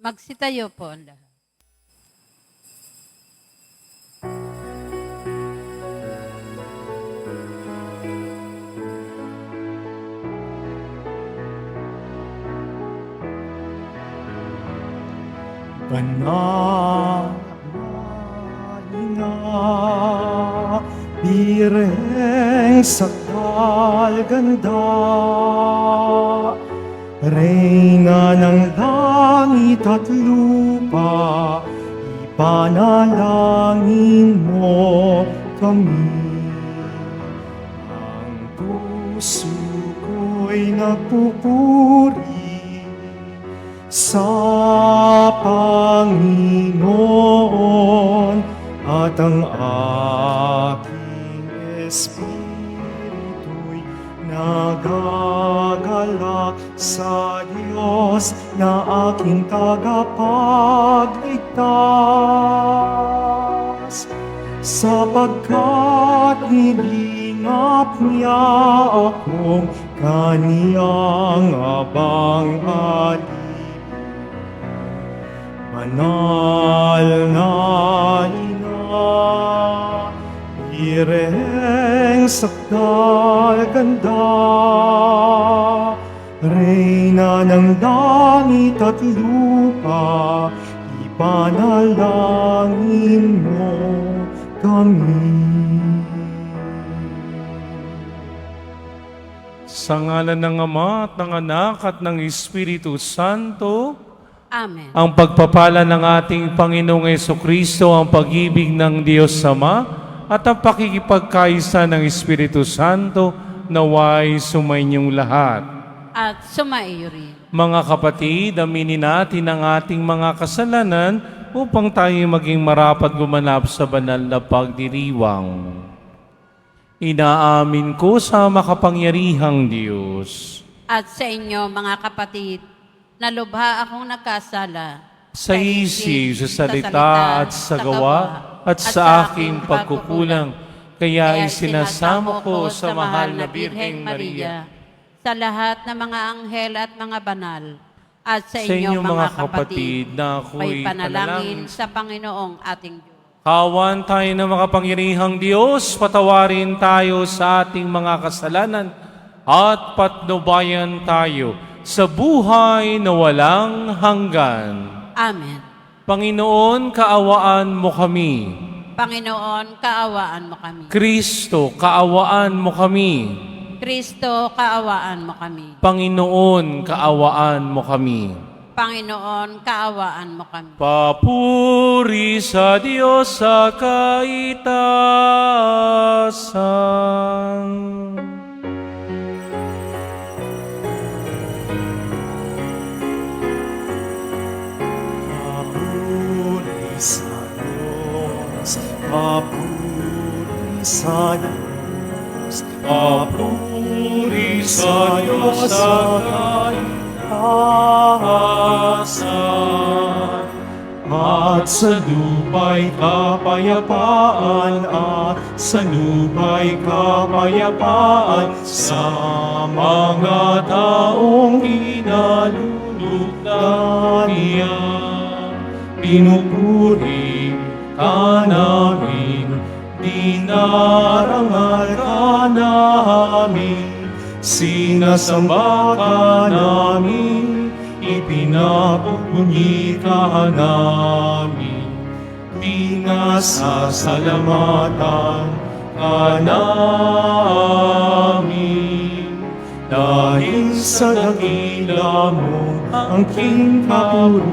Magsitayo po ang lahat. Panalangin na bireng sakal ganda, Reyna ng langit at lupa, ipanalangin mo kami. Ang puso ko'y nagpupuri sa Panginoon, at ang aking espiritu'y nagagalak sa Diyos na aking tagapagligtas, sapagkat nilingap niya akong kaniyang abang-alin. Banal na ina, bireng sakdal ganda, Reyna ng langit at lupa, ipanalangin mo kami. Sa ngalan ng Ama at ng Anak at ng Espiritu Santo, Amen. ang pagpapala ng ating Panginoong Jesucristo, ang pag-ibig ng Diyos Ama, at ang pakikipagkaisa ng Espiritu Santo naway sumainyong lahat. At sumaiyo rin. Mga kapatid, aminin natin ang ating mga kasalanan upang tayo maging marapat gumanap sa banal na pagdiriwang. Inaamin ko sa makapangyarihang Diyos At sa inyo, mga kapatid, na lubha akong nagkasala sa isip, sa salita at sa gawa at sa aking pagkukulang, kaya isinasamo ko sa mahal na Birheng Maria, sa lahat ng mga anghel at mga banal, at sa sa inyo, inyong mga kapatid na may ako'y panalangin panalangin. sa Panginoong ating Diyos. Kawan tayo ng makapangyarihang Diyos, patawarin tayo sa ating mga kasalanan at patnubayan tayo sa buhay na walang hanggan. Amen. Panginoon, kaawaan mo kami. Panginoon, kaawaan mo kami. Kristo, kaawaan mo kami. Kristo, kaawaan mo kami. Panginoon, kaawaan mo kami. Panginoon, kaawaan mo kami. Papuri sa Diyos sa kaitaasan. Papuri sa Diyos, papuri sa Diyos, papuri sa Diyos sa kaitaasan. At sa lupa'y kapayapaan, at sa lupa'y kapayapaan, sa mga taong inalulugdan niya. Pinupuri ka namin, dinarangal ka namin, sinasamba ka namin, ipinapupunyi ka namin, pinasasalamatan ka namin. Dahil sa dakila mo ang king kapurihan,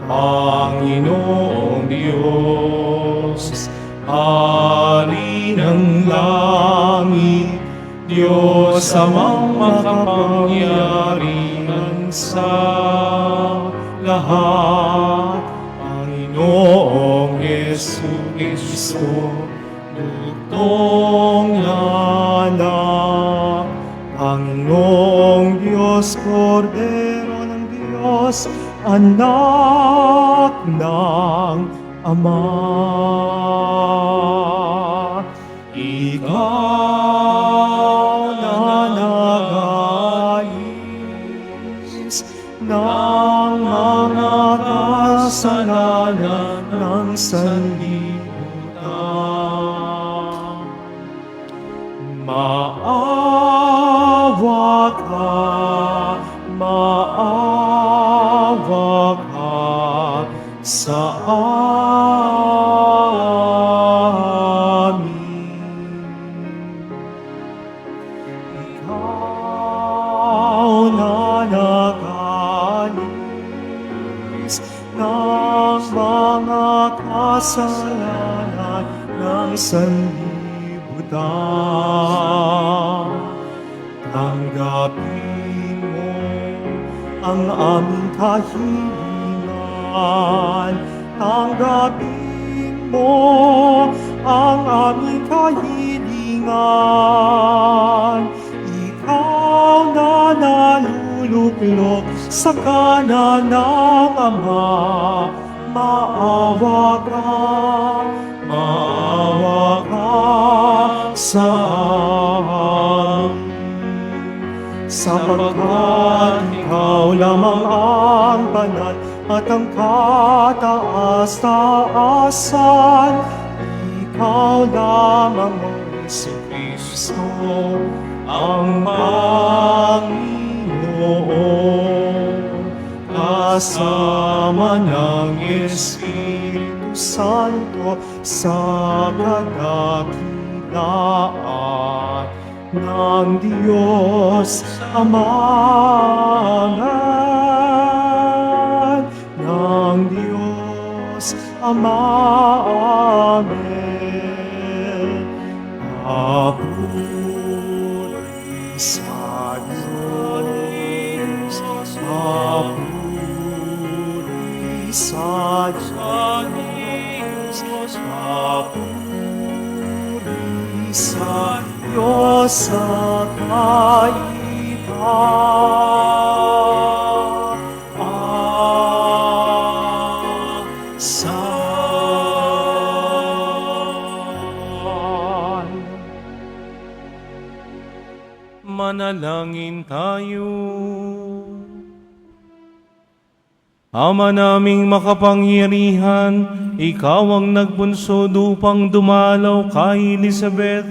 Panginoong Diyos, Hari ng langit, Diyos amang makapangyarihan sa lahat, Panginoong Jesucristo, lugtong anak, Panginoong Diyos, Kordero ng Diyos, anak ng Ama. Ikaw na nagaling ng mga kasalanan ng sanlibutan. Maawa ka sa amin. Ikaw na nakalis ng mga kasalanan ng sanlibutan. Tanggapin mo ang aming kahilingan. Tanggapin mo ang aming kahilingan. Ikaw na naluluklok sa kanan ng Ama. Maawa ka sa amin. Sapagkat ikaw lamang ang banal at ang kataas-taasan. Ikaw lamang ang Jesucristo, ang Panginoon. Kasama ng Espiritu Santo sa kadakilaan ng Diyos Ama, ng Diyos Ama, amen. Papuri sa Diyos, papuri sa Diyos, papuri sa Diyos sa kahitaasan. Manalangin tayo. Ama naming makapangyarihan, ikaw ang nagbunsod upang dumalaw kay Elizabeth,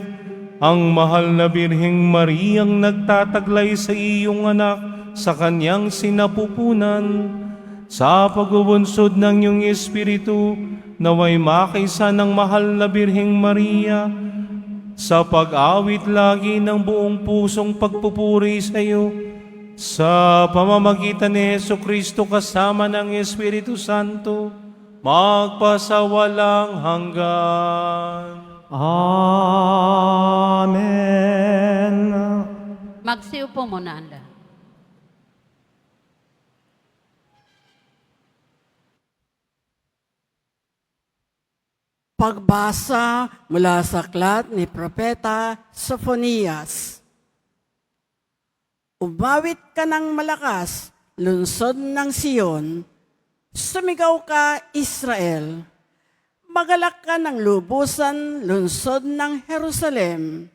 ang mahal na Birheng Mariang nagtataglay sa iyong anak sa kanyang sinapupunan. Sa pagbubunsod ng iyong Espiritu, naway makaisa ng mahal na Birheng Maria, sa pag-awit lagi ng buong pusong pagpupuri sa iyo, sa pamamagitan ni Jesucristo kasama ng Espiritu Santo, magpasawalang hanggan. Amen. Magsiupo muna ang lahat. Pagbasa mula sa aklat ni Propeta Sophonias. Umawit ka ng malakas, lungsod ng Siyon. Sumigaw ka, Israel. Magalak ka ng lubusan, lungsod ng Jerusalem.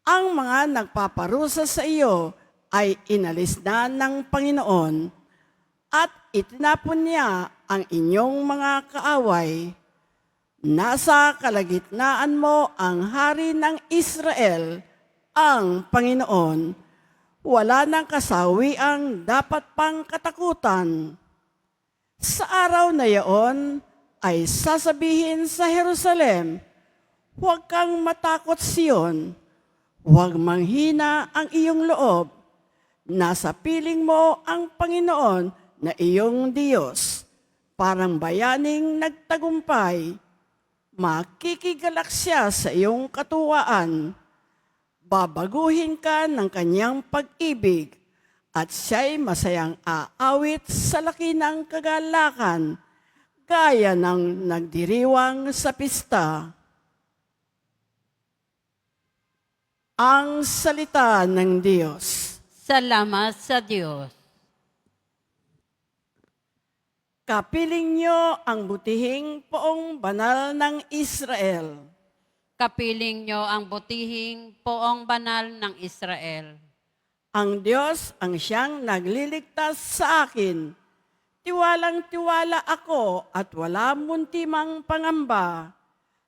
Ang mga nagpaparusa sa iyo ay inalis na ng Panginoon at itinapon niya ang inyong mga kaaway. Nasa kalagitnaan mo ang hari ng Israel, ang Panginoon. Wala nang kasawiang dapat pang katakutan. Sa araw na iyon ay sasabihin sa Jerusalem, huwag kang matakot, Siyon. Huwag manghina ang iyong loob. Nasa piling mo ang Panginoon na iyong Diyos. Parang bayaning nagtagumpay. Makikigalak siya sa iyong katuwaan. Babaguhin ka ng kanyang pag-ibig at siya'y masayang aawit sa laki ng kagalakan, gaya ng nagdiriwang sa pista. Ang salita ng Diyos. Salamat sa Diyos. Kapiling niyo ang butihing poong banal ng Israel. Kapiling nyo ang butihing poong banal ng Israel. Ang Diyos ang siyang nagliligtas sa akin. Tiwalang-tiwala ako at wala muntimang pangamba,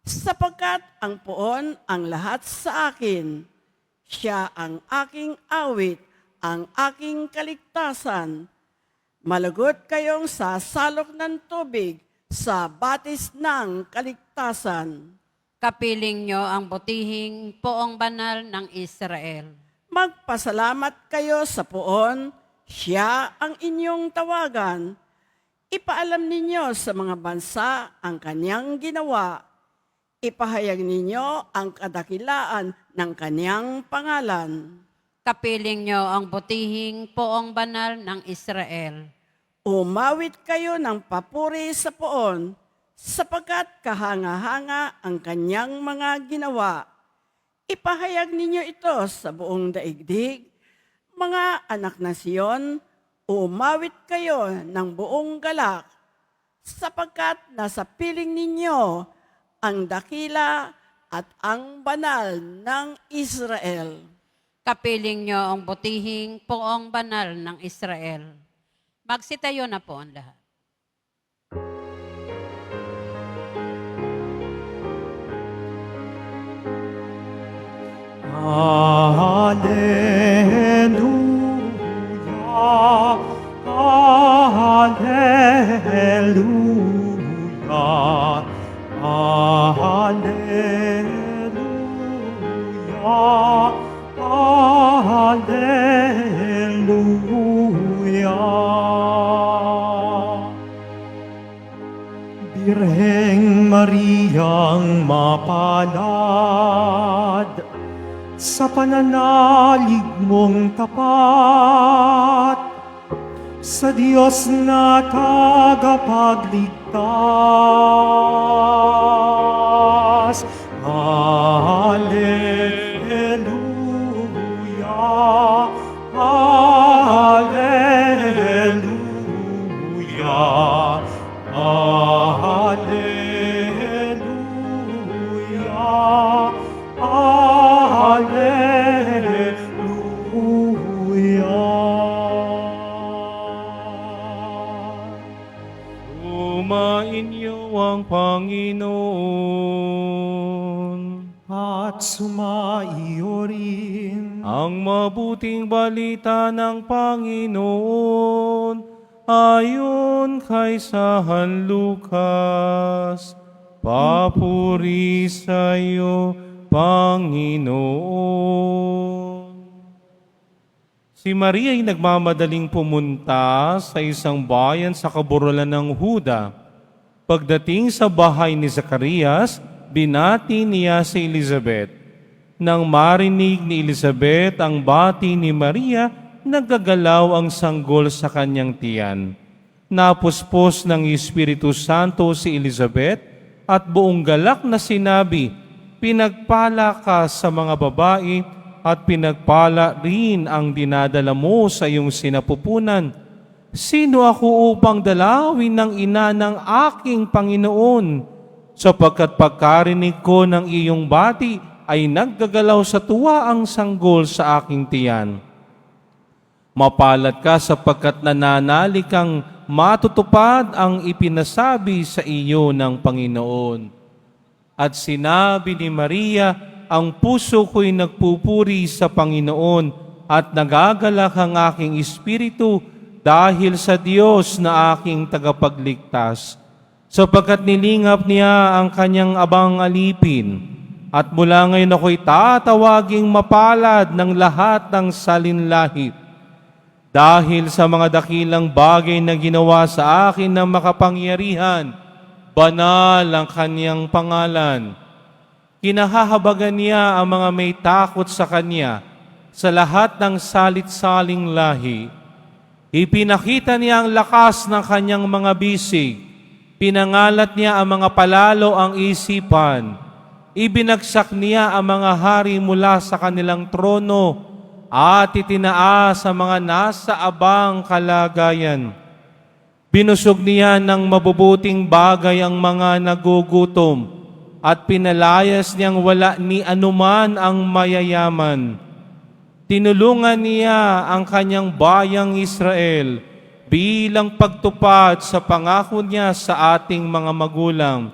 sapagkat ang poon ang lahat sa akin. Siya ang aking awit, ang aking kaligtasan. Malagot kayong sasalok ng tubig sa batis ng kaligtasan. Kapiling nyo ang butihing poong banal ng Israel. Magpasalamat kayo sa poon, siya ang inyong tawagan. Ipaalam ninyo sa mga bansa ang kanyang ginawa. Ipahayag ninyo ang kadakilaan ng kanyang pangalan. Kapiling nyo ang butihing poong banal ng Israel. Umawit kayo ng papuri sa poon, sapagkat kahanga-hanga ang kanyang mga ginawa. Ipahayag ninyo ito sa buong daigdig. Mga anak na Siyon, umawit kayo ng buong galak, sapagkat nasa piling ninyo ang dakila at ang banal ng Israel. Kapiling nyo ang butihing poong banal ng Israel. Magsitayo na po ang lahat. Hallelujah, hallelujah, hallelujah, hallelujah. Birheng Mariang mapalad, sa pananalig mong tapat, sa Diyos na tagapagligtas. Hallelujah, hallelujah, hallelujah, hallelujah. Sumainyo ang Panginoon. At sumaiyo rin Ang mabuting balita ng Panginoon ayon kay San Lucas. Papuri sa iyo, Panginoon. Si Maria ay nagmamadaling pumunta sa isang bayan sa kaburalan ng Huda. Pagdating sa bahay ni Zacarias, binati niya si Elizabeth. Nang marinig ni Elizabeth ang bati ni Maria, nagagalaw ang sanggol sa kanyang tiyan. Napuspos ng Espiritu Santo si Elizabeth at buong galak na sinabi, "Pinagpala ka sa mga babae at pinagpala rin ang dinadala mo sa iyong sinapupunan. Sino ako upang dalawin ng ina ng aking Panginoon? Sapagkat pagkarinig ko ng iyong bati ay naggagalaw sa tuwa ang sanggol sa aking tiyan. Mapalad ka sapagkat nananalig kang matutupad ang ipinasabi sa iyo ng Panginoon." At sinabi ni Maria, "Ang puso ko'y nagpupuri sa Panginoon at nagagalak ang aking espiritu dahil sa Diyos na aking tagapagligtas. Sapagkat nilingap niya ang kanyang abang alipin, at mula ngayon ako'y tatawaging mapalad ng lahat ng salinlahit. Dahil sa mga dakilang bagay na ginawa sa akin ng makapangyarihan, banal ang kanyang pangalan. Kinahahabagan niya ang mga may takot sa kanya sa lahat ng salit-saling lahi. Ipinakita niya ang lakas ng kanyang mga bisig. Pinangalat niya ang mga palalo ang isipan. Ibinagsak niya ang mga hari mula sa kanilang trono at itinaas ang mga nasa abang kalagayan. Binusog niya ng mabubuting bagay ang mga nagugutom at pinalayas niyang wala ni anuman ang mayayaman. tinulungan niya ang kanyang bayang Israel bilang pagtupad sa pangako niya sa ating mga magulang,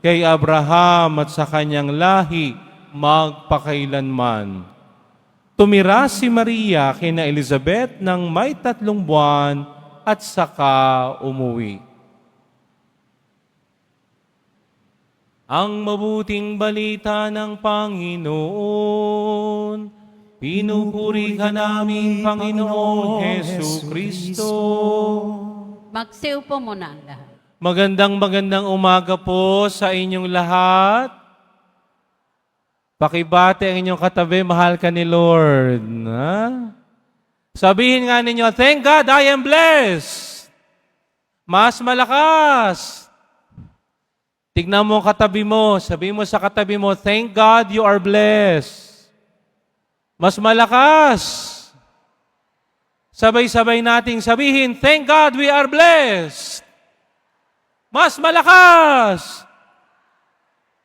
kay Abraham at sa kanyang lahi magpakailanman. Tumira si Maria kina Elizabeth ng may 3 buwan at saka umuwi. Ang mabuting balita ng Panginoon, pinupuri ka namin, Panginoon Hesu Kristo. Magsiupo muna ang lahat. Magandang umaga po sa inyong lahat. Pakibati ang inyong katabi, mahal ka ni Lord. Ha? Sabihin nga ninyo, thank God I am blessed. Mas malakas. Tignan mo ang katabi mo. Sabihin mo sa katabi mo, thank God you are blessed. Mas malakas. Sabay-sabay nating sabihin, thank God we are blessed. Mas malakas.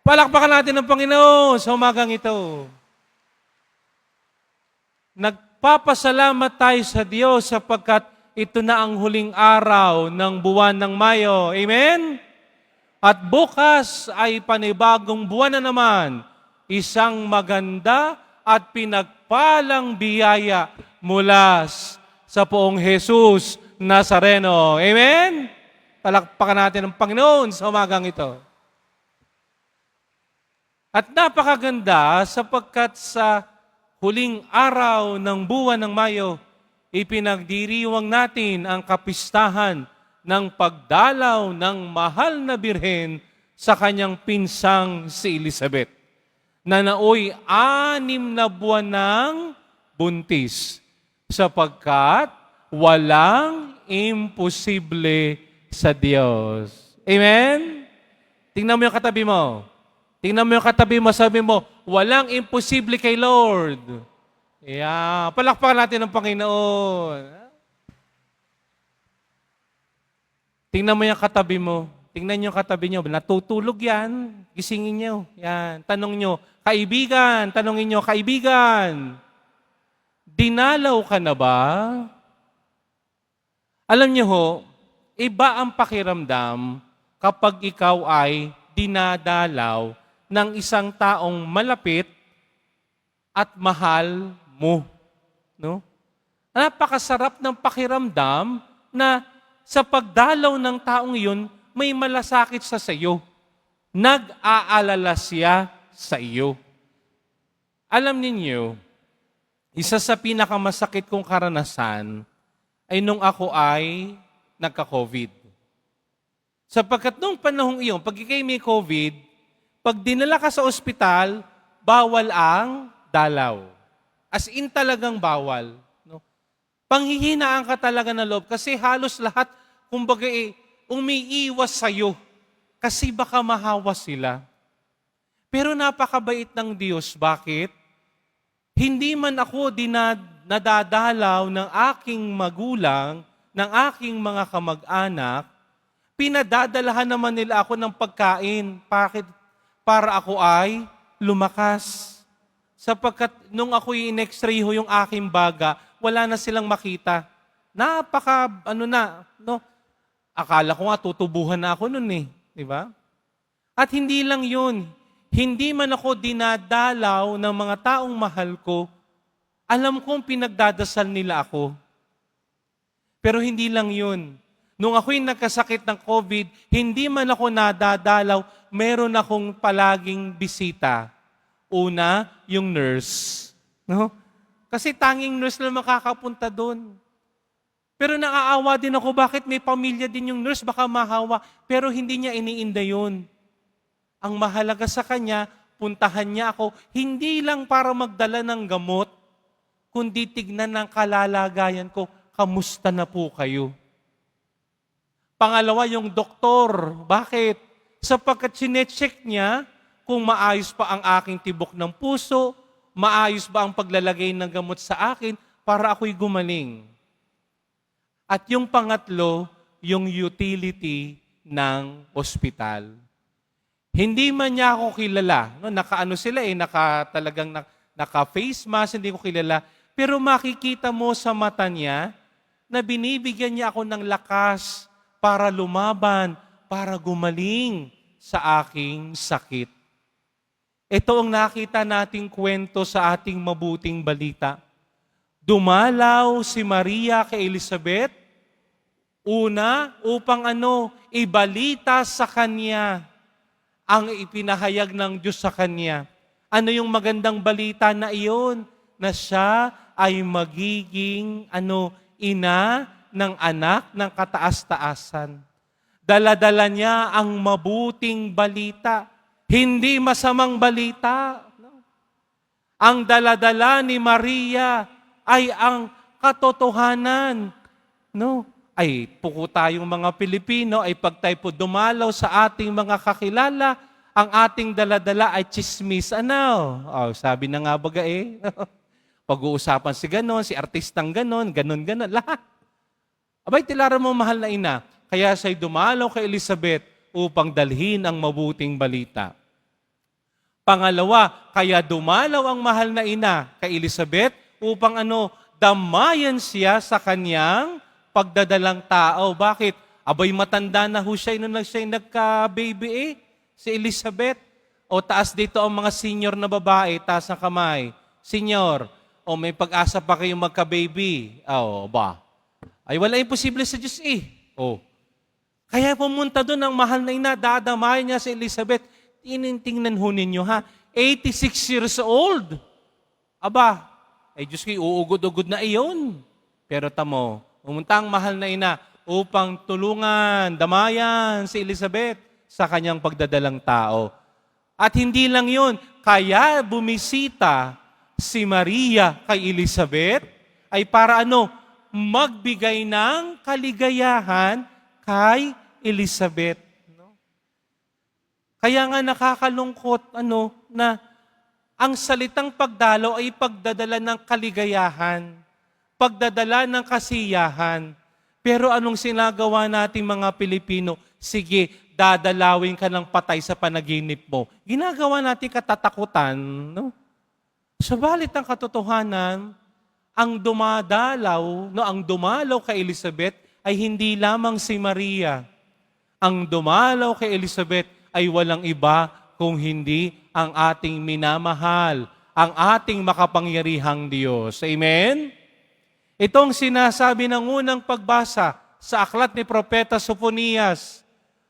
Palakpakan natin ang Panginoon sa umagang ito. Nagpapasalamat tayo sa Diyos sapagkat ito na ang huling araw ng buwan ng Mayo. Amen? At bukas ay panibagong buwan na naman, isang maganda at pinagpalang biyaya mula sa poong Jesus Nazareno. Amen? Palakpakan natin ang Panginoon sa umagang ito. At napakaganda sapagkat sa huling araw ng buwan ng Mayo, ipinagdiriwang natin ang kapistahan ng pagdalaw ng mahal na birhen sa kanyang pinsang si Elizabeth, na naoy 6 na buwan ng buntis, sapagkat walang imposible sa Diyos. Amen? Tingnan mo yung katabi mo. Tingnan mo yung katabi mo, sabi mo, walang imposible kay Lord. Yeah. Palakpakan natin ang Panginoon. Tingnan mo yung katabi mo. Tingnan niyo yung katabi niyo. Natutulog yan. Gisingin niyo. Yan. Tanong niyo, kaibigan. Tanongin niyo, kaibigan. Dinalaw ka na ba? Alam niyo ho, iba ang pakiramdam kapag ikaw ay dinadalaw ng isang taong malapit at mahal mo. No? Napakasarap ng pakiramdam na sa pagdalaw ng taong iyon, may malasakit sa iyo. Nag-aalala siya sa iyo. Alam ninyo, isa sa pinakamasakit kong karanasan ay nung ako ay nagka-COVID. Sapagkat nung panahong iyon, pag ikay may COVID, pag dinala ka sa ospital, bawal ang dalaw. As in talagang bawal. No? Panghihinaan ka talaga ng loob kasi halos lahat, kumbaga umiiwas sa'yo kasi baka mahawa sila. Pero napakabait ng Diyos. Bakit? Hindi man ako nadadalaw ng aking magulang, ng aking mga kamag-anak, pinadadalahan naman nila ako ng pagkain. Bakit? Para ako ay lumakas. Sapagkat nung ako in-x-ray ho yung aking baga, wala na silang makita. No? Akala ko nga tutubuhan na ako nun eh. Di ba? At hindi lang yun. Hindi man ako dinadalaw ng mga taong mahal ko, alam kong pinagdadasal nila ako. Pero hindi lang yun. Nung ako'y nagkasakit ng COVID, hindi man ako nadadalaw, meron akong palaging bisita. Una, yung nurse. No? Kasi tanging nurse lang makakapunta doon. Pero naaawa din ako, bakit may pamilya din yung nurse, baka mahawa. Pero hindi niya iniinda yun. Ang mahalaga sa kanya, puntahan niya ako, hindi lang para magdala ng gamot, kundi tignan ng kalalagayan ko, kamusta na po kayo? Pangalawa, yung doktor. Bakit? Sapagkat sinecheck niya kung maayos pa ang aking tibok ng puso, maayos ba ang paglalagay ng gamot sa akin para ako'y gumaling. At yung pangatlo, yung utility ng ospital. Hindi man niya ako kilala. No? Naka-face mask, hindi ko kilala. Pero makikita mo sa mata niya na binibigyan niya ako ng lakas para lumaban, para gumaling sa aking sakit. Ito ang nakita nating kwento sa ating mabuting balita. Dumalaw si Maria kay Elizabeth, una upang ibalita sa kanya ang ipinahayag ng Diyos sa kanya. Ano yung magandang balita na iyon? Na siya ay magiging ina ng anak ng kataas-taasan. Dala-dala niya ang mabuting balita, hindi masamang balita. Ang dala-dala ni Maria ay ang katotohanan. Ay puko tayong mga Pilipino ay pag tayo po dumalaw sa ating mga kakilala, ang ating dala-dala ay chismis. Sabi na nga baga pag-uusapan si ganon, si artistang ganon, lahat. Abay, tilara mo mahal na ina, kaya siya'y dumalaw kay Elizabeth upang dalhin ang mabuting balita. Pangalawa, kaya dumalaw ang mahal na ina kay Elizabeth upang damayan siya sa kanyang pagdadalang tao. Bakit? Abay, matanda na ho siya nung siya'y nagka-baby si Elizabeth. O taas dito ang mga senior na babae, taas ang kamay. Senior, may pag-asa pa kayong magka-baby. Ay wala imposible sa Diyos Kaya pumunta doon ang mahal na ina, dadamayan niya si Elizabeth. Tingnan ho ninyo 86 years old. Diyos ko, uugod-ugod na iyon. Pero tamo, pumunta ang mahal na ina upang tulungan, damayan si Elizabeth sa kanyang pagdadalang tao. At hindi lang yun, kaya bumisita si Maria kay Elizabeth ay para magbigay ng kaligayahan kay Elizabeth. Kaya nga nakakalungkot na ang salitang pagdalaw ay pagdadala ng kaligayahan, pagdadala ng kasiyahan. Pero anong sinagawa nating mga Pilipino? Sige, dadalawin ka ng patay sa panaginip mo. Ginagawa natin katatakutan, Subalit ang katotohanan, ang dumalaw kay Elizabeth ay hindi lamang si Maria. Ang dumalaw kay Elizabeth ay walang iba kung hindi ang ating minamahal, ang ating makapangyarihang Diyos. Amen? Itong sinasabi ng unang pagbasa sa aklat ni Propeta Sophonias,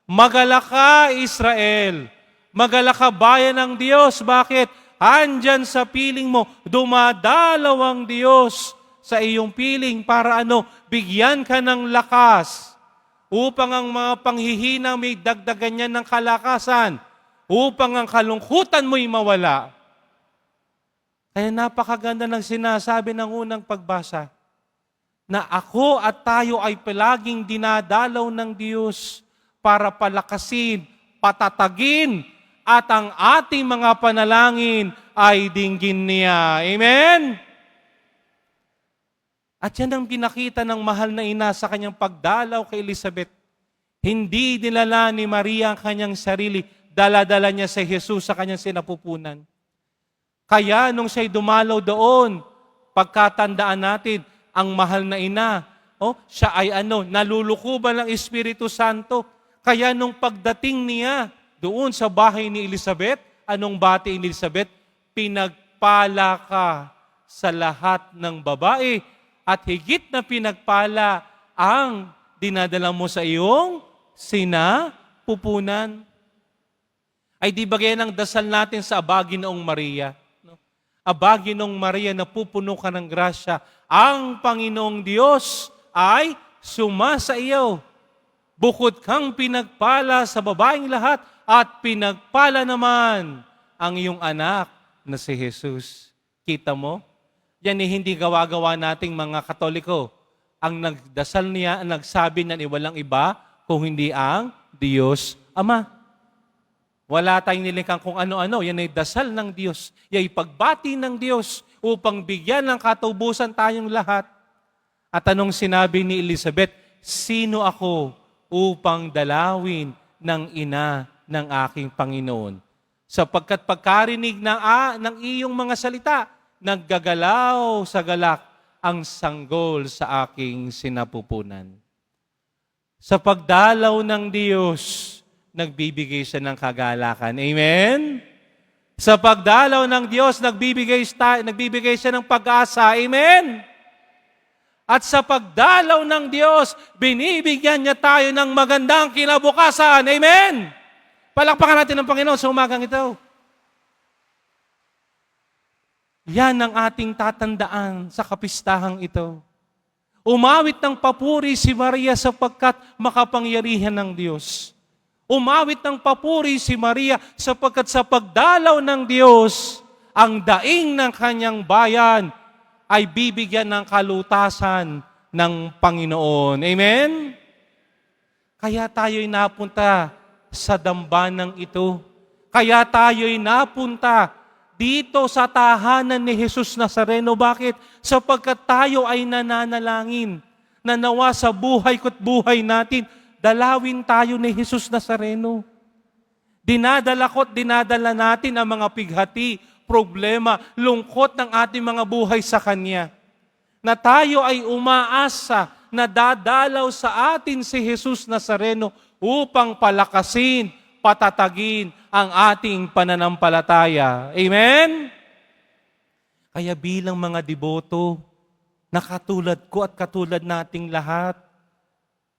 Magalaka Israel, magalaka bayan ng Diyos. Bakit? Andyan sa piling mo, dumadalaw ang Diyos sa iyong piling para bigyan ka ng lakas upang ang mga panghihina may dagdagan niya ng kalakasan, upang ang kalungkutan mo'y mawala. Kaya napakaganda ng sinasabi ng unang pagbasa, na ako at tayo ay palaging dinadalaw ng Diyos para palakasin, patatagin, at ang ating mga panalangin ay dinggin niya. Amen? At yan ang pinakita ng mahal na ina sa kanyang pagdalaw kay Elizabeth. Hindi dinala ni Maria ang kanyang sarili, dala-dala niya si Jesus sa kanyang sinapupunan. Kaya nung siya'y dumalaw doon, pagkatandaan natin, ang mahal na ina, siya ay nalulukuban ng Espiritu Santo. Kaya nung pagdating niya doon sa bahay ni Elizabeth, anong bati ni Elizabeth? Pinagpala ka sa lahat ng babae at higit na pinagpala ang dinadala mo sa iyong sinapupunan. Ay di ba ganyan ang dasal natin sa Abagi Noong Maria? Abagi Noong Maria, napupuno ka ng grasya. Ang Panginoong Diyos ay sumasa iyo. Bukod kang pinagpala sa babaeng lahat at pinagpala naman ang iyong anak na si Jesus. Kita mo? Yan hindi gawa-gawa nating mga Katoliko. Ang nagdasal niya, ang nagsabi niyan, walang iba kung hindi ang Diyos Ama. Wala tayong nilikang kung ano-ano. Yan ay dasal ng Diyos. Yan ay pagbati ng Diyos upang bigyan ng katubusan tayong lahat. At anong sinabi ni Elizabeth? Sino ako upang dalawin ng ina ng aking Panginoon? Sapagkat pagkarinig ng iyong mga salita, naggagalaw sa galak ang sanggol sa aking sinapupunan. Sa pagdalaw ng Diyos, nagbibigay siya ng kagalakan. Amen? Sa pagdalaw ng Diyos, nagbibigay siya ng pag-asa. Amen? At sa pagdalaw ng Diyos, binibigyan niya tayo ng magandang kinabukasan. Amen? Palakpakan natin ang Panginoon sa umagang ito. Yan ang ating tatandaan sa kapistahang ito. Umawit ng papuri si Maria sapagkat makapangyarihan ng Diyos. Umawit ng papuri si Maria sapagkat sa pagdalaw ng Diyos, ang daing ng kanyang bayan ay bibigyan ng kalutasan ng Panginoon. Amen? Kaya tayo'y napunta sa dambanang ito. Kaya tayo'y napunta dito sa tahanan ni Jesus Nazareno. Bakit? Sapagkat tayo ay nananalangin na nawa sa buhay ko't buhay natin, dalawin tayo ni Jesus Nazareno. Dinadala natin ang mga pighati, problema, lungkot ng ating mga buhay sa Kanya. Na tayo ay umaasa na dadalaw sa atin si Jesus Nazareno upang palakasin, patatagin ang ating pananampalataya. Amen? Kaya bilang mga deboto, na katulad ko at katulad nating lahat,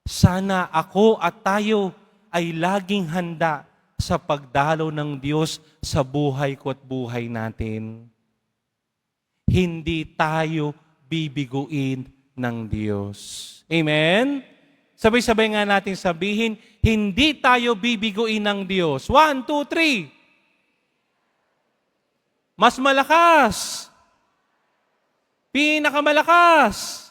sana ako at tayo ay laging handa sa pagdalaw ng Diyos sa buhay ko at buhay natin. Hindi tayo bibiguin ng Diyos. Amen? Sabay-sabay nga natin sabihin, hindi tayo bibiguin ng Diyos. 1, 2, 3. Mas malakas. Pinakamalakas.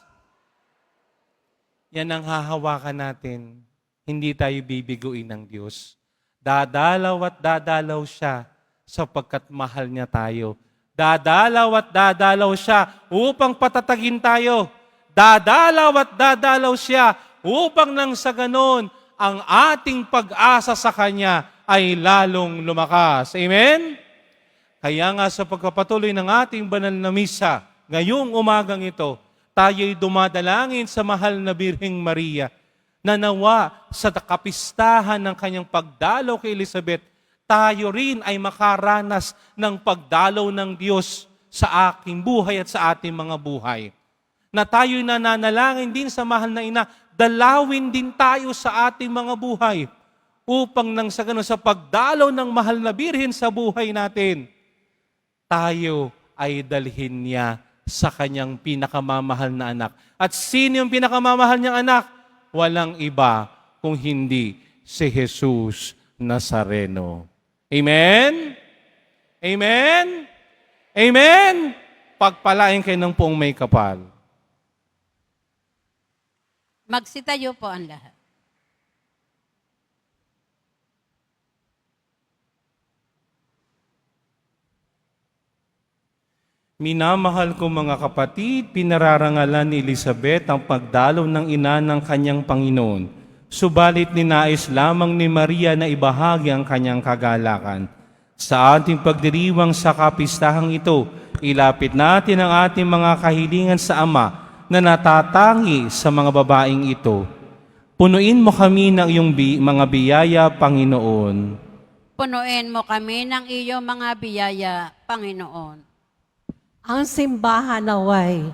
Yan ang hahawakan natin. Hindi tayo bibiguin ng Diyos. Dadalaw at dadalaw siya sapagkat mahal niya tayo. Dadalaw at dadalaw siya upang patatagin tayo. Dadalaw at dadalaw siya upang nang sa ganon, ang ating pag-asa sa Kanya ay lalong lumakas. Amen? Kaya nga sa pagpapatuloy ng ating banal na misa, ngayong umagang ito, tayo'y dumadalangin sa mahal na Birheng Maria, na nawa sa kapistahan ng kanyang pagdalaw kay Elizabeth, tayo rin ay makaranas ng pagdalaw ng Diyos sa aking buhay at sa ating mga buhay. Na tayo'y nananalangin din sa mahal na Ina, dalawin din tayo sa ating mga buhay upang nang sa ganun, sa pagdalaw ng mahal na Birhen sa buhay natin, tayo ay dalhin niya sa kanyang pinakamamahal na anak. At sino yung pinakamamahal niyang anak? Walang iba kung hindi si Jesus Nazareno. Amen? Amen? Amen? Pagpalain kayo ng poong may kapal. Magsitayo po ang lahat. Minamahal ko mga kapatid, pinararangalan ni Elizabeth ang pagdalaw ng ina ng kanyang Panginoon. Subalit ninais lamang ni Maria na ibahagi ang kanyang kagalakan. Sa ating pagdiriwang sa kapistahang ito, ilapit natin ang ating mga kahilingan sa Ama na natatangi sa mga babaeng ito. Punuin mo kami ng iyong mga biyaya, Panginoon. Punuin mo kami ng iyong mga biyaya, Panginoon. Ang simbahan naway,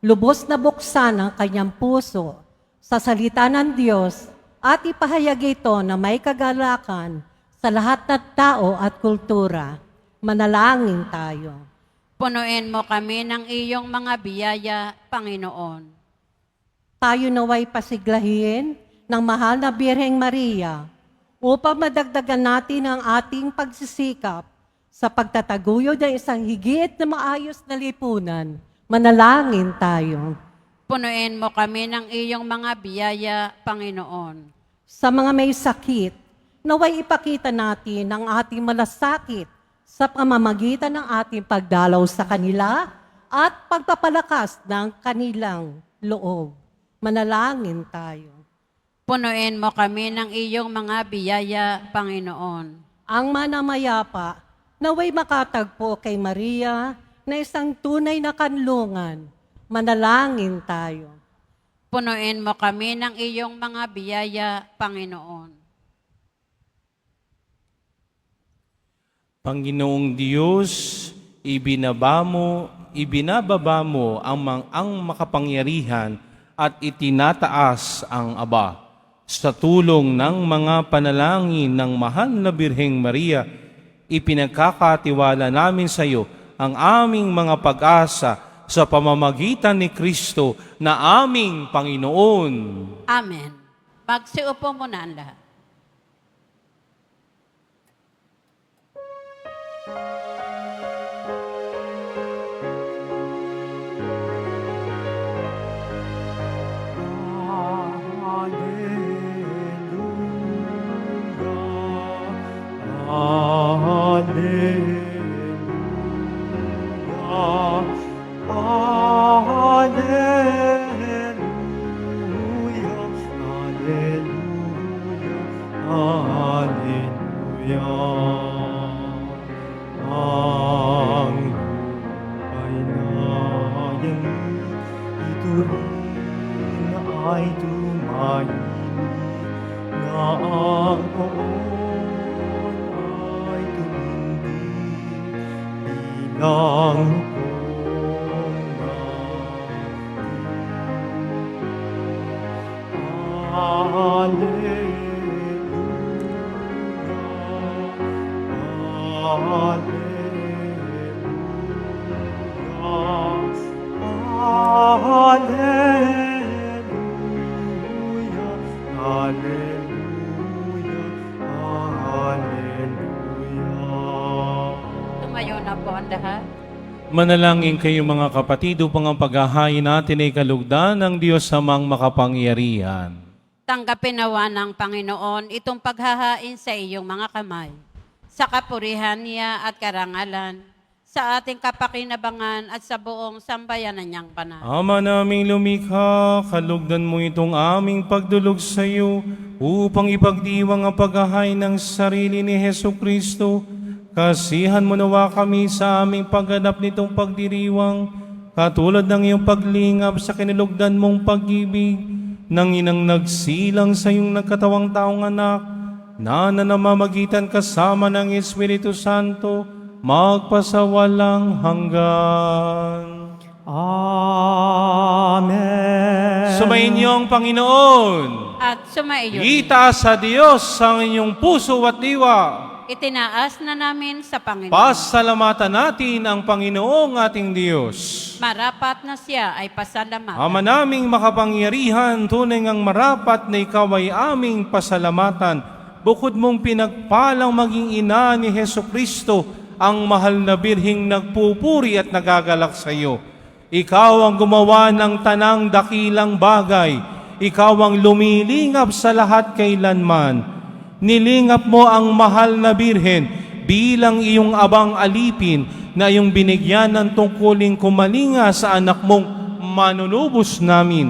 lubos na buksan ang kanyang puso sa salita ng Diyos at ipahayag ito na may kagalakan sa lahat ng tao at kultura. Manalangin tayo. Punuin mo kami ng iyong mga biyaya, Panginoon. Tayo naway pasiglahin ng mahal na Birheng Maria upang madagdagan natin ang ating pagsisikap sa pagtataguyod ng isang higit na maayos na lipunan. Manalangin tayo. Punuin mo kami ng iyong mga biyaya, Panginoon. Sa mga may sakit, naway ipakita natin ang ating malasakit sa pamamagitan ng ating pagdalaw sa kanila at pagpapalakas ng kanilang loob. Manalangin tayo. Punuin mo kami ng iyong mga biyaya, Panginoon. Ang manamayapa, naway makatagpo kay Maria na isang tunay na kanlungan, manalangin tayo. Punuin mo kami ng iyong mga biyaya, Panginoon. Panginoong Diyos, ibinababa mo ang makapangyarihan at itinataas ang Aba. Sa tulong ng mga panalangin ng mahal na Birheng Maria, ipinagkakatiwala namin sa iyo ang aming mga pag-asa sa pamamagitan ni Kristo na aming Panginoon. Amen. Magsiupo muna ang lahat. Ay tumahimik na ang poon ay tumindig bilang hukong Tumayo na po ang lahat. Manalangin kayo mga kapatid upang ang paghahain natin ay kalugdan ng Diyos Amang makapangyarihan. Tanggapin nawa ng Panginoon itong paghahain sa iyong mga kamay, sa kapurihan niya at karangalan, sa ating kapakinabangan at sa buong sambayanan niyang banal. Ama naming lumikha, kalugdan mo itong aming pagdulog sa iyo upang ipagdiwang ang paghahain ng sarili ni Hesu Kristo. Kasihan mo nawa kami sa aming pagganap nitong pagdiriwang, katulad ng iyong paglingap sa kinilugdan mong pag-ibig, nang inang nagsilang sa iyong nagkatawang taong anak, na nanamamagitan kasama ng Espiritu Santo, magpasawalang hanggan. Amen. Sumayin niyo ang Panginoon. At sumaiyo, Itaas sa Diyos ang inyong puso at diwa. itinaas na namin sa Panginoon. Pasalamatan natin ang Panginoong ating Diyos. Marapat na siya ay pasalamatan. Ama naming makapangyarihan, tunay ngang marapat na ikaw ay aming pasalamatan. Bukod mong pinagpalang maging ina ni Hesu Kristo, ang mahal na birhing nagpupuri at nagagalak sa iyo. Ikaw ang gumawa ng tanang dakilang bagay. Ikaw ang lumilingap sa lahat kailanman. Nilingap mo ang mahal na birhen bilang iyong abang alipin na iyong binigyan ng tungkuling kumalinga sa anak mong manunubos namin.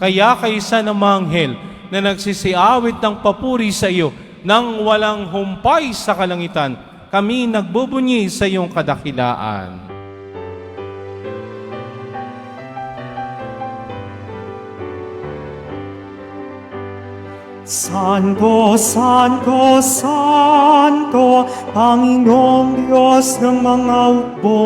Kaya kaysa ng manghel na nagsisiawit ng papuri sa iyo nang walang humpay sa kalangitan, kami nagbubunyi sa iyong kadakilaan. Santo, Santo, Santo, Panginoong Diyos ng mga hukbo,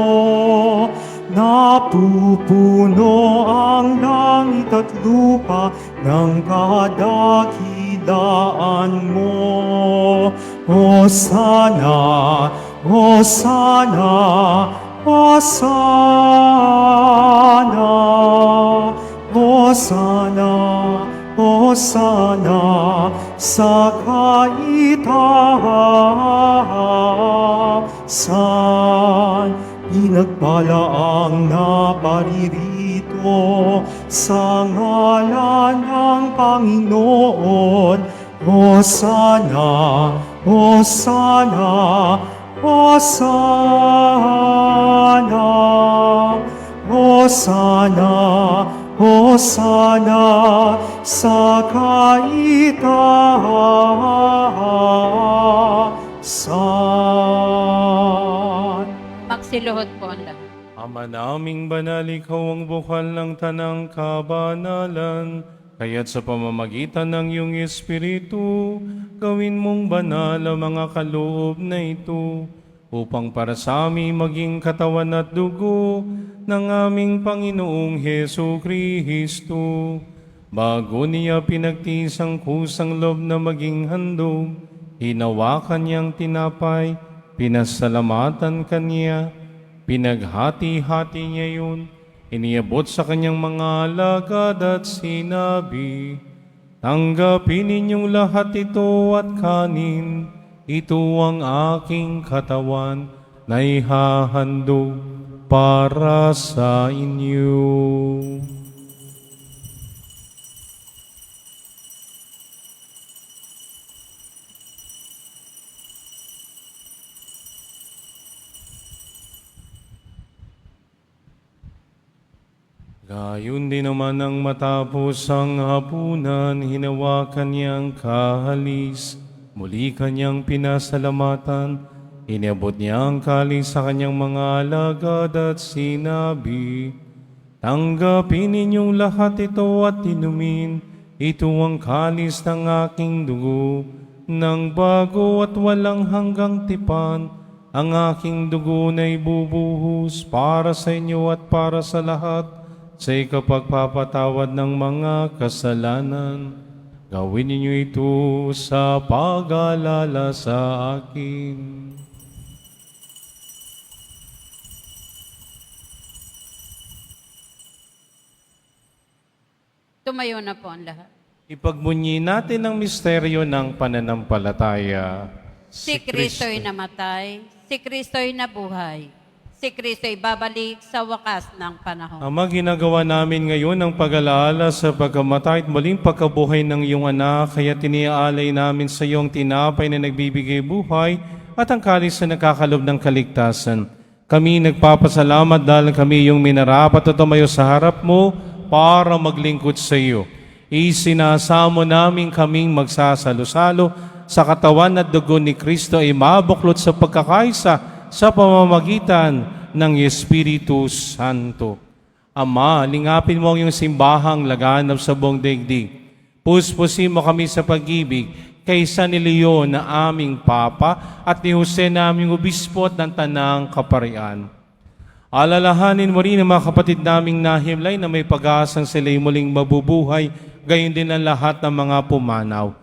napupuno ang langit at lupa ng kadakilaan mo. Hosana, Hosana, Hosana, Hosana, Hosana sa kaitaasan. Pinagpala ang naparirito sa ngalan ng Panginoon. Hosana, Hosana, Hosana, Hosana, Hosana sa kaitaasan. Magsiluhod po ang lahat. Ama Ama naming banal, ikaw ang bukal ng tanang kabanalan, kaya't sa pamamagitan ng iyong Espiritu, gawin mong banal ang mga kaloob na ito, upang para sa amin maging katawan at dugo ng aming Panginoong Heso Kristo. Bago niya pinagtiis ang kusang loob na maging handog, hinawakan niyang tinapay, pinasalamatan kaniya, pinaghati-hati niya yun, iniabot sa kanyang mga alagad at sinabi, tanggapin ninyong lahat ito at kanin, ito ang aking katawan na ihahandog para sa inyo. Gayon din naman nang matapos ang hapunan, hinawakan niyang kahalis, muli kanyang pinasalamatan, iniabot niya ang kalis sa kanyang mga alagad at sinabi, tanggapin ninyong lahat ito at inumin, ito ang kalis ng aking dugo, ng bago at walang hanggang tipan, ang aking dugo na ibubuhos para sa inyo at para sa lahat, sa ikapagpapatawad ng mga kasalanan. Gawin ninyo ito sa pag-alala sa akin. Tumayo na po ang lahat. Ipagbunyi natin ang misteryo ng pananampalataya. Si Kristo'y namatay, si Kristo'y nabuhay, si Kristo'y babalik sa wakas ng panahon. Ama, ginagawa namin ngayon ang pag-alaala sa pagkamatay at muling pagkabuhay ng iyong anak, kaya tiniaalay namin sa iyong tinapay na nagbibigay buhay at ang kalis na nakakalob ng kaligtasan. Kami nagpapasalamat dahil kami iyong minarapat at tumayo sa harap mo para maglingkod sa iyo. Isinasamo namin kaming magsasalo-salo sa katawan at dugo ni Kristo ay mabuklot sa pagkakaisa sa pamamagitan ng Espiritu Santo. Ama, lingapin mo ang iyong simbahang laganap sa buong daigdig. Puspusin mo kami sa pag-ibig kaysa ni Leon na aming Papa at ni Jose na aming Obispo at ng Tanang Kaparian. Alalahanin mo rin ang mga kapatid naming nahimlay na may pag-asang sila'y muling mabubuhay, gayon din ang lahat ng mga pumanaw.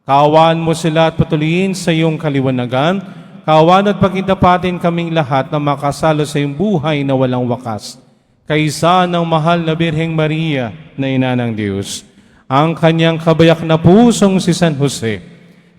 Kaawaan mo sila at patuloyin sa iyong kaliwanagan. Kaawaan at pagkitapatin kaming lahat na makasalo sa iyong buhay na walang wakas. Kaysa ng mahal na Birheng Maria na Ina ng Diyos, ang kanyang kabayak na pusong si San Jose,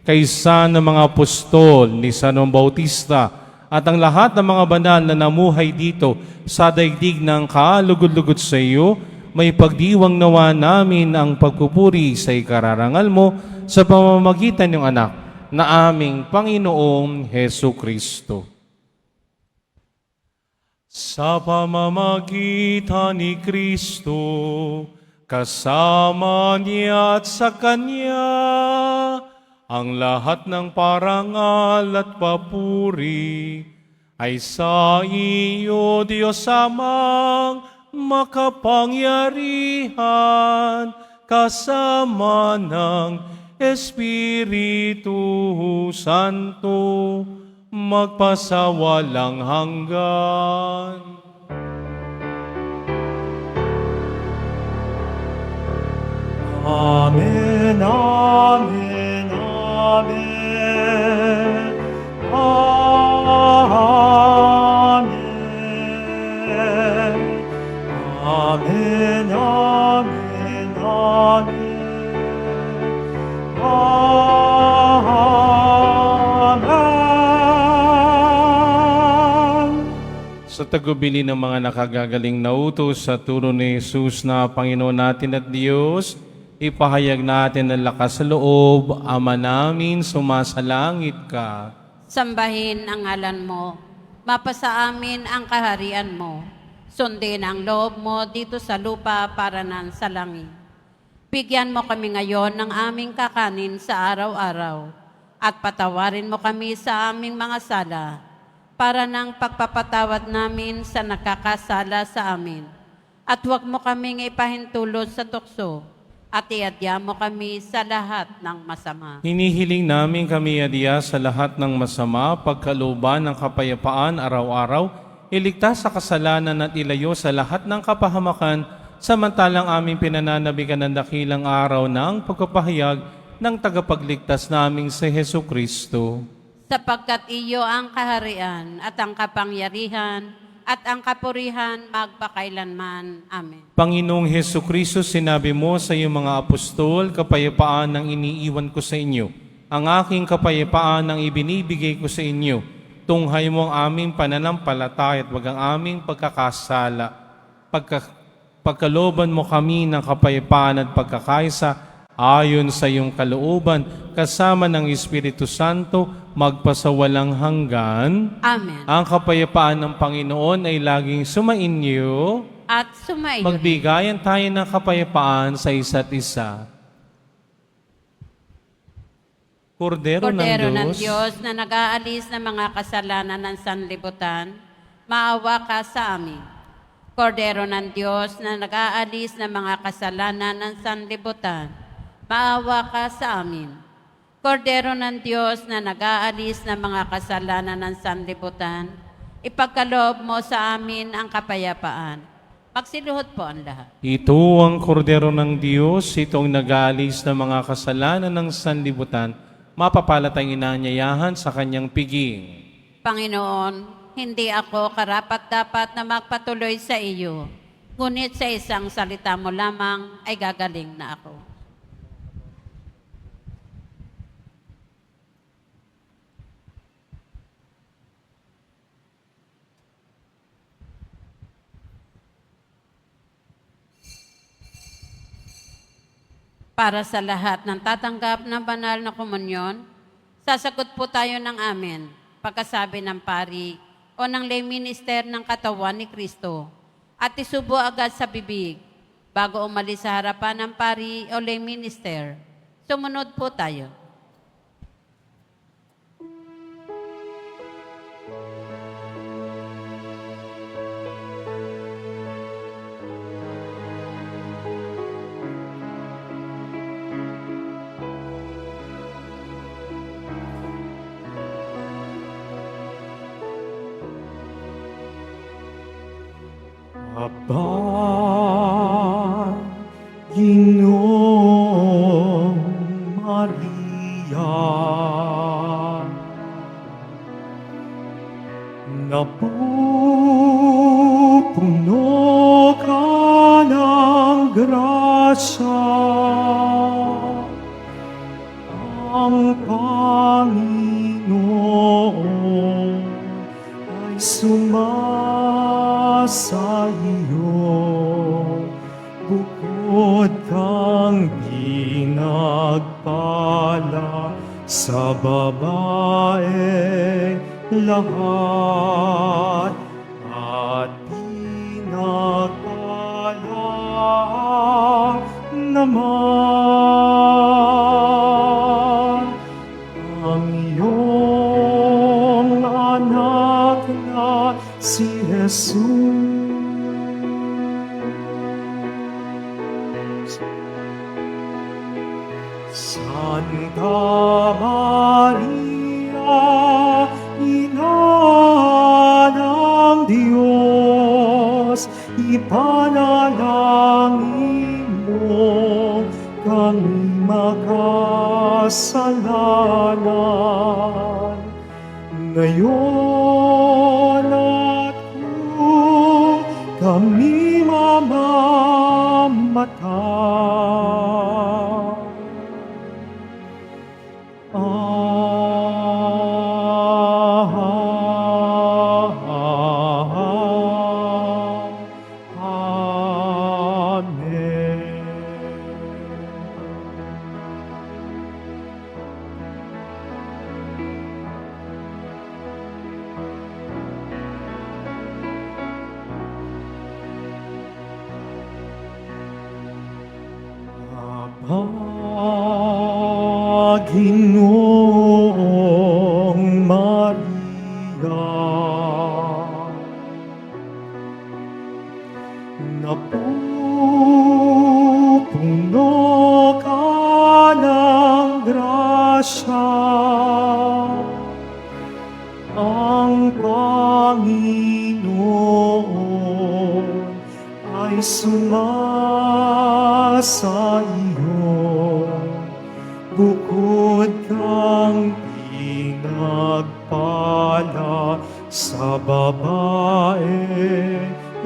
kaysa ng mga apostol ni San Juan Bautista, at ang lahat ng mga banal na namuhay dito sa daigdig ng kalugod-lugod sa iyo, may pagdiwang nawa namin ang pagpupuri sa ikararangal mo sa pamamagitan ng anak na aming Panginoong Heso Kristo. Sa pamamagitan ni Kristo, kasama niya at sa Kanya, ang lahat ng parangal at papuri ay sa iyo, Diyos Amang makapangyarihan, kasama ng Espiritu Santo, magpasawalang hanggan. Amen, amen, amen, amen, amen, amen, amen. Sa tagubili ng mga nakagagaling na utos sa turo ni Jesus na Panginoon natin at Diyos, ipahayag natin ang lakas sa loob. Ama namin, sumasalangit ka. Sambahin ang ngalan mo, mapasa amin ang kaharian mo, sundin ang loob mo dito sa lupa para nan sa langit. Bigyan mo kami ngayon ng aming kakanin sa araw-araw, at patawarin mo kami sa aming mga sala, para ng pagpapatawad namin sa nakakasala sa amin. At huwag mo kaming ipahintulot sa tukso, at iadya mo kami sa lahat ng masama. Hinihiling namin kami adya sa lahat ng masama, pagkalooban ng kapayapaan araw-araw, iligtas sa kasalanan at ilayo sa lahat ng kapahamakan, samantalang aming pinananabigan ng dakilang araw ng pagpapahayag ng tagapagligtas naming si Hesu Kristo. Sapagkat iyo ang kaharian at ang kapangyarihan at ang kapurihan magpakailanman. Amen. Panginoong Hesu Kristo, sinabi mo sa iyong mga apostol, kapayapaan ang iniiwan ko sa inyo. Ang aking kapayapaan ang ibinibigay ko sa inyo. Tunghay mo ang aming pananampalataya at wag ang aming pagkakasala. Pagkalooban mo kami ng kapayapaan at pagkakaisa ayon sa iyong kalooban, kasama ng Espiritu Santo, magpasawalang hanggan. Amen. Ang kapayapaan ng Panginoon ay laging sumainyo. At sumaiyo rin. Magbigayan tayo ng kapayapaan sa isa't isa. Kordero ng Diyos na nag-aalis ng mga kasalanan ng sanlibutan, maawa ka sa amin. Kordero ng Diyos na nag-aalis ng mga kasalanan ng sanlibutan, maawa ka sa amin. Kordero ng Diyos na nag-aalis ng mga kasalanan ng sanlibutan, ipagkaloob mo sa amin ang kapayapaan. Magsiluhod po ang lahat. Ito ang kordero ng Diyos, itong nag-aalis ng mga kasalanan ng sanlibutan, mapapalat ang inanyayahan sa kanyang piging. Panginoon, hindi ako karapat-dapat na magpatuloy sa iyo, ngunit sa isang salita mo lamang ay gagaling na ako. Para sa lahat ng tatanggap ng banal na komunyon, sasagot po tayo ng amen, pagkasabi ng pari o ng lay minister ng katawan ni Kristo, at isubo agad sa bibig bago umalis sa harapan ng pari o lay minister. Sumunod po tayo. Aba, Ginoong Maria, napupuno ka ng grasya, ang Panginoon ay sa iyo, bukod kang pinagpala sa babae lahat, at pinagpala naman ang iyong anak na si Jesus. Santa Maria, Ina ng Diyos, ipanalangin mo kami makasalanan, ngayon at kung kami mamamatay. Ginoong Maria, siya. Ang Panginoon ay sumasa iyo, bukod kang pinagpala sa babae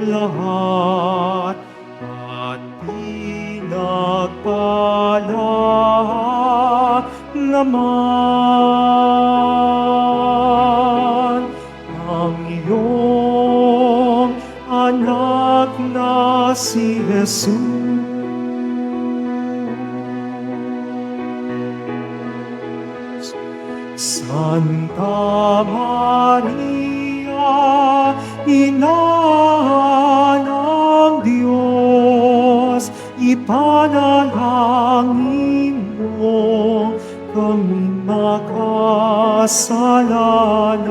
lahat, at pinagpala naman ang iyong anak na si Jesus. Santa Maria, Ina ng Diyos, ipanalangin mo kami makasalanan,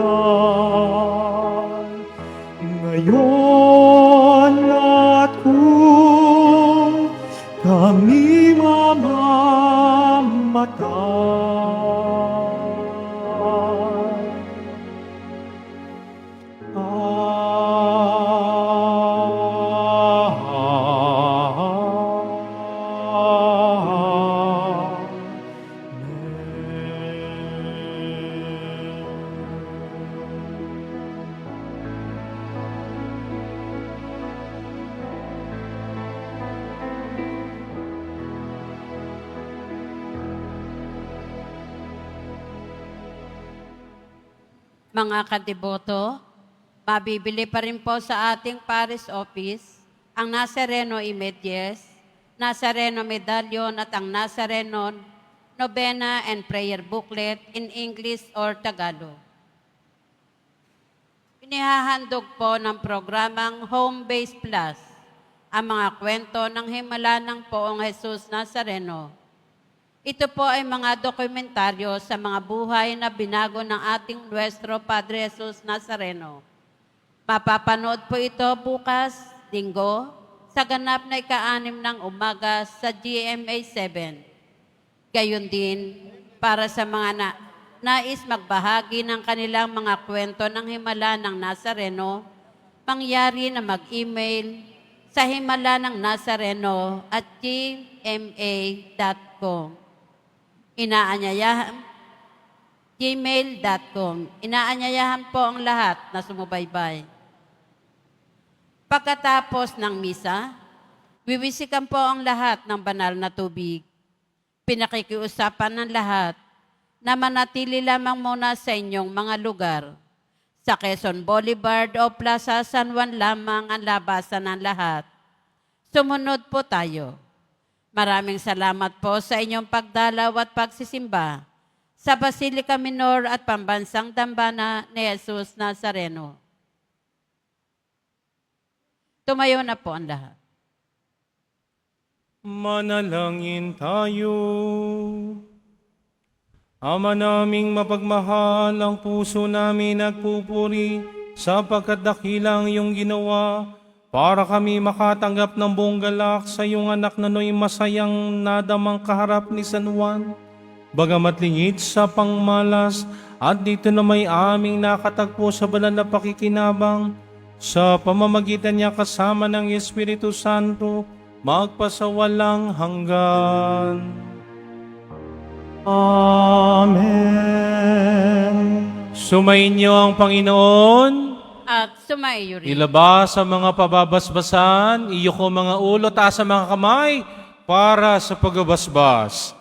ngayon at kung kami mamamatay. Mga kadiboto, mabibili pa rin po sa ating parish office ang Nazareno Images, Nazareno Medallion at ang Nazareno Novena and Prayer Booklet in English or Tagalog. Pinihahandog po ng programang Home Base Plus ang mga kwento ng himala ng Poong Jesus Nazareno. Ito po ay mga dokumentaryo sa mga buhay na binago ng ating Nuestro Padre Jesus Nazareno. Mapapanood po ito bukas, Linggo, sa ganap na ika-6 ng umaga sa GMA 7. Gayon din, para sa mga nais magbahagi ng kanilang mga kwento ng himala ng Nazareno, mangyari na mag-email sa himala-ng-nazareno@gma.com. gmail.com. Inaanyayahan po ang lahat na sumubaybay. Pagkatapos ng misa, wiwisikan po ang lahat ng banal na tubig. Pinakikiusapan ng lahat na manatili lamang muna sa inyong mga lugar. Sa Quezon Boulevard o Plaza San Juan lamang ang labasan ng lahat. Sumunod po tayo. Maraming salamat po sa inyong pagdalaw at pagsisimba sa Basilica Minor at Pambansang Dambana ni Jesus Nazareno. Tumayo na po ang lahat. Manalangin tayo. Ama naming mapagmahal, ang puso namin nagpupuri sapagkat dakilang iyong ginawa para kami makatanggap ng buong galak sa iyong anak na no'y masayang nadamang kaharap ni San Juan. Bagamat lingid sa pangmalas at dito na may aming nakatagpo sa banal na pakikinabang, sa pamamagitan niya kasama ng Espiritu Santo, magpasawalang hanggan. Amen. Sumainyo ang Panginoon. At sumaiyo rin. Ilabas sa mga pababasbasan, iyoko mga ulo, taas sa mga kamay para sa pagbabasbas.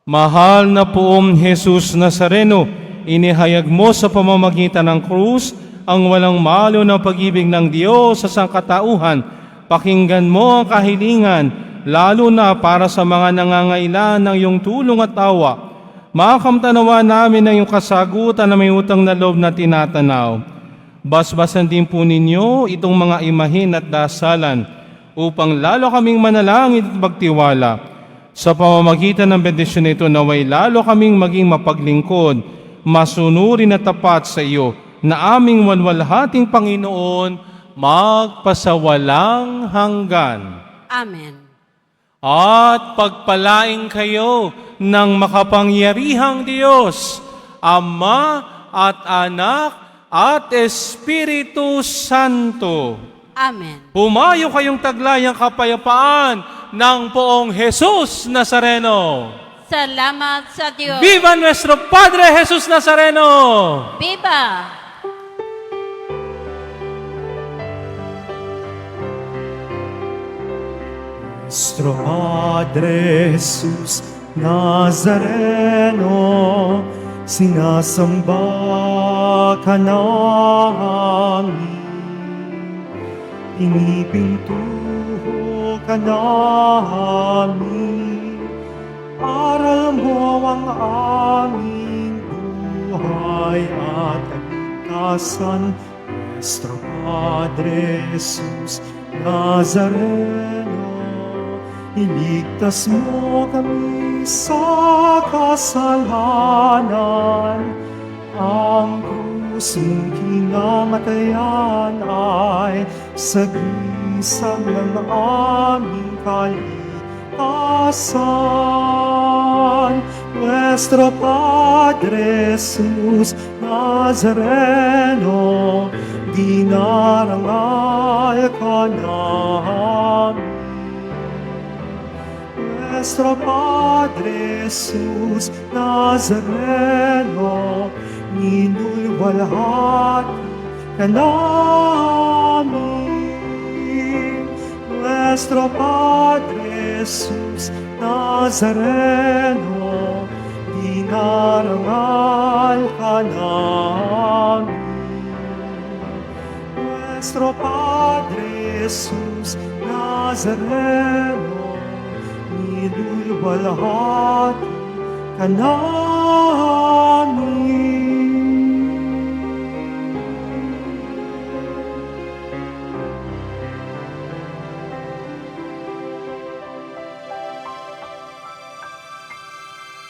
Mahal na Poong Jesus Nazareno, inihayag mo sa pamamagitan ng krus ang walang malo na pag-ibig ng Diyos sa sangkatauhan. Pakinggan mo ang kahilingan, lalo na para sa mga nangangailangan ng iyong tulong at awa. Makamtanawa namin ang iyong kasagutan na may utang na loob na tinatanaw. Basbasan din po ninyo itong mga imahin at dasalan upang lalo kaming manalangin at magtiwala. Sa pamamagitan ng bendisyon nito, naway lalo kaming maging mapaglingkod, masunurin at tapat sa iyo, na aming walwalhating Panginoon, magpasawalang hanggan. Amen. At pagpalaing kayo ng makapangyarihang Diyos, Ama at Anak at Espiritu Santo. Amen. Pumayo kayong taglayang kapayapaan ng poong Jesus Nazareno. Salamat sa Diyos. Viva nuestro Padre Jesus Nazareno! Viva! Nuestro Padre Jesus Nazareno, sinasamba ka namin. Pinipintuho ka namin, aral mo ang aming buhay at kaligtasan. Nuestro Padre Jesus Nazareno, iligtas mo kami sa kasalanan. Ang krus mong kinamatayan ay sagisag ng aming kaligtasan. Nuestro Padre Jesus Nazareno, dinarangal ka namin. Nuestro Padre Jesus Nazareno, ninulwalhati ka namin. Nuestro Padre Jesus Nazareno, dinarangal ka namin. Nuestro Padre Jesus Nazareno, nilulwalhati ka namin.